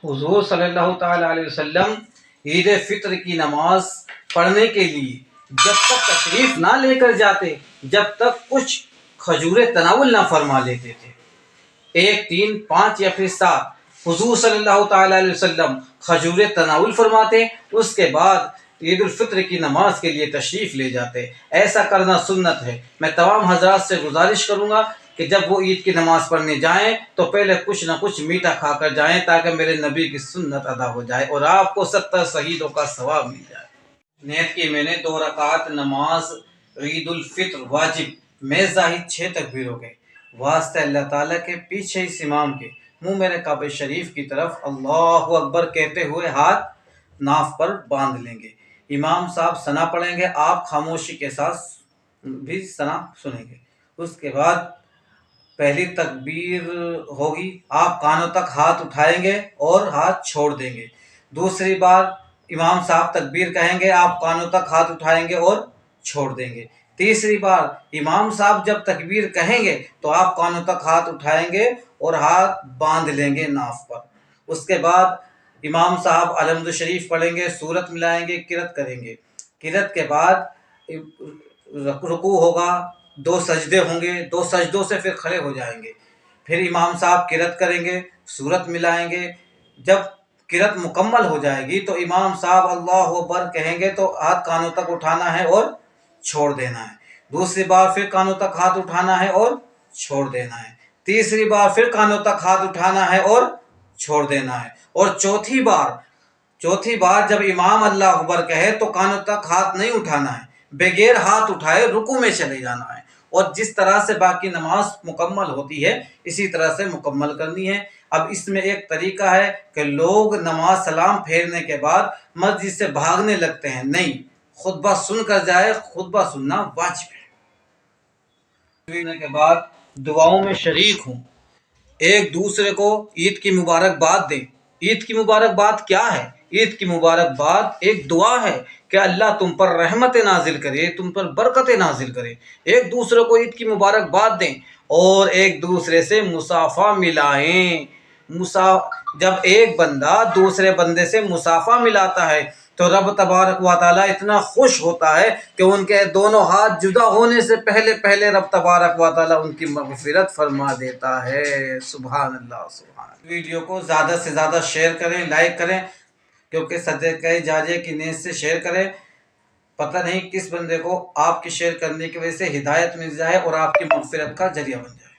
حضور صلی اللہ تعالیٰ علیہ وسلم عید فطر کی نماز پڑھنے کے لیے جب تک تشریف نہ لے کر جاتے جب تک کچھ کھجوریں تناول نہ فرما لیتے تھے۔ 1 3 5 یا پھر 7 حضور صلی اللہ تعالیٰ علیہ وسلم کھجوریں تناول فرماتے، اس کے بعد عید الفطر کی نماز کے لیے تشریف لے جاتے۔ ایسا کرنا سنت ہے۔ میں تمام حضرات سے گزارش کروں گا کہ جب وہ عید کی نماز پڑھنے جائیں تو پہلے کچھ نہ کچھ میٹھا کھا کر جائیں تاکہ میرے نبی کی سنت ادا ہو جائے اور آپ کو 70 شہیدوں کا ثواب مل جائے۔ نیت کی میں نے 2 رکعت نماز عید الفطر واجب میں زاہد 6 تکبیروں کے واسطے اللہ تعالیٰ کے پیچھے اس امام کے منہ میرے کعبہ شریف کی طرف اللہ اکبر کہتے ہوئے ہاتھ ناف پر باندھ لیں گے۔ امام صاحب ثنا پڑھیں گے، آپ خاموشی کے ساتھ بھی ثنا سنیں گے۔ اس کے بعد پہلی تکبیر ہوگی، آپ کانوں تک ہاتھ اٹھائیں گے اور ہاتھ چھوڑ دیں گے۔ دوسری بار امام صاحب تکبیر کہیں گے، آپ کانوں تک ہاتھ اٹھائیں گے اور چھوڑ دیں گے۔ تیسری بار امام صاحب جب تکبیر کہیں گے تو آپ کانوں تک ہاتھ اٹھائیں گے اور ہاتھ باندھ لیں گے ناف پر۔ اس کے بعد امام صاحب الحمد شریف پڑھیں گے، سورت ملائیں گے، قرأت کریں گے۔ قرأت کے بعد رکوع ہوگا، 2 سجدے ہوں گے، 2 سجدوں سے پھر کھڑے ہو جائیں گے۔ پھر امام صاحب قرأت کریں گے، سورت ملائیں گے۔ جب قرأت مکمل ہو جائے گی تو امام صاحب اللہ اکبر کہیں گے تو ہاتھ کانوں تک اٹھانا ہے اور چھوڑ دینا ہے۔ دوسری بار پھر کانوں تک ہاتھ اٹھانا ہے اور چھوڑ دینا ہے۔ تیسری بار پھر کانوں تک ہاتھ اٹھانا ہے اور چھوڑ دینا ہے۔ اور چوتھی بار جب امام اللہ اکبر کہے تو کانوں تک ہاتھ نہیں اٹھانا ہے، بغیر ہاتھ اٹھائے رکوع میں چلے جانا ہے۔ اور جس طرح سے باقی نماز مکمل ہوتی ہے اسی طرح سے مکمل کرنی ہے۔ اب اس میں ایک طریقہ ہے کہ لوگ نماز سلام پھیرنے کے بعد مسجد سے بھاگنے لگتے ہیں، نہیں، خطبہ سن کر جائے، خطبہ سننا واجب ہے۔ کے بعد دعاؤں میں شریک ہوں، ایک دوسرے کو عید کی مبارکباد دیں۔ عید کی مبارکباد کیا ہے؟ عید کی مبارکباد ایک دعا ہے کہ اللہ تم پر رحمت نازل کرے، تم پر برکت نازل کرے۔ ایک دوسرے کو عید کی مبارکباد دیں اور ایک دوسرے سے مصافحہ ملائیں۔ جب ایک بندہ دوسرے بندے سے مصافحہ ملاتا ہے تو رب تبارک و تعالیٰ اتنا خوش ہوتا ہے کہ ان کے دونوں ہاتھ جدا ہونے سے پہلے رب تبارک و تعالیٰ ان کی مغفرت فرما دیتا ہے۔ سبحان اللہ، سبحان اللہ۔ ویڈیو کو زیادہ سے زیادہ شیئر کریں، لائک کریں، کیونکہ صدقہ جاریہ کی نیت سے شیئر کریں۔ پتہ نہیں کس بندے کو آپ کی شیئر کرنے کی وجہ سے ہدایت مل جائے اور آپ کی مغفرت کا ذریعہ بن جائے۔